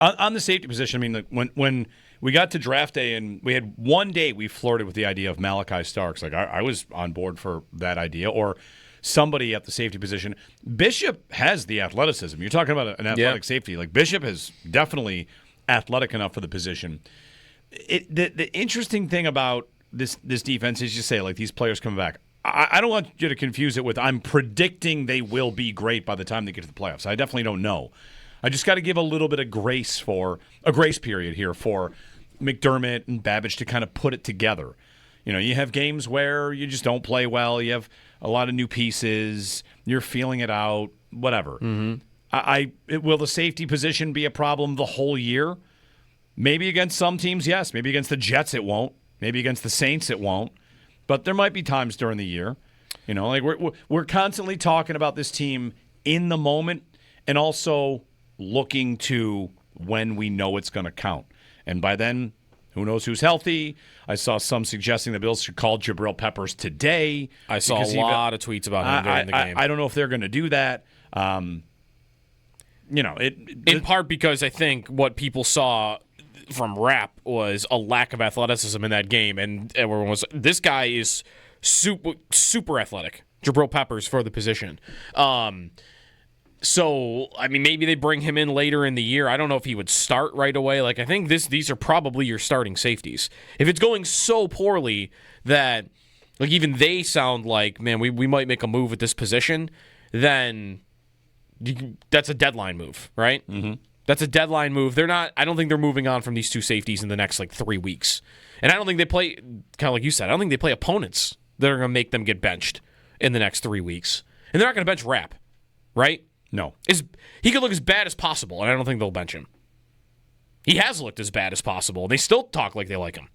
On the safety position, I mean, like when we got to draft day and we had one day we flirted with the idea of Malachi Starks. Like I was on board for that idea, or somebody at the safety position. Bishop has the athleticism. You're talking about an athletic safety. Like Bishop is definitely athletic enough for the position. The interesting thing about this defense is you say, like, these players come back. I don't want you to confuse it with I'm predicting they will be great by the time they get to the playoffs. I definitely don't know. I just got to give a little bit of grace period here for McDermott and Babbage to kind of put it together. You know, you have games where you just don't play well. You have a lot of new pieces. You're feeling it out, whatever. Mm-hmm. Will the safety position be a problem the whole year? Maybe against some teams, yes. Maybe against the Jets it won't. Maybe against the Saints it won't. But there might be times during the year. You know, like we're constantly talking about this team in the moment and also looking to when we know it's going to count. And by then, who knows who's healthy? I saw some suggesting the Bills should call Jabrill Peppers today. I saw a lot of tweets about him during the game. I don't know if they're going to do that. You know, in part because I think what people saw from Rapp was a lack of athleticism in that game, and everyone was, this guy is super athletic. Jabrill Peppers for the position. So, I mean, maybe they bring him in later in the year. I don't know if he would start right away. Like, I think these are probably your starting safeties. If it's going so poorly that, like, even they sound like, man, we might make a move at this position, then that's a deadline move, right? Mm-hmm. That's a deadline move. I don't think they're moving on from these two safeties in the next, 3 weeks. And I don't think they play, kind of like you said, I don't think they play opponents that are going to make them get benched in the next 3 weeks. And they're not going to bench Rapp, right? No. He could look as bad as possible, and I don't think they'll bench him. He has looked as bad as possible. They still talk like they like him.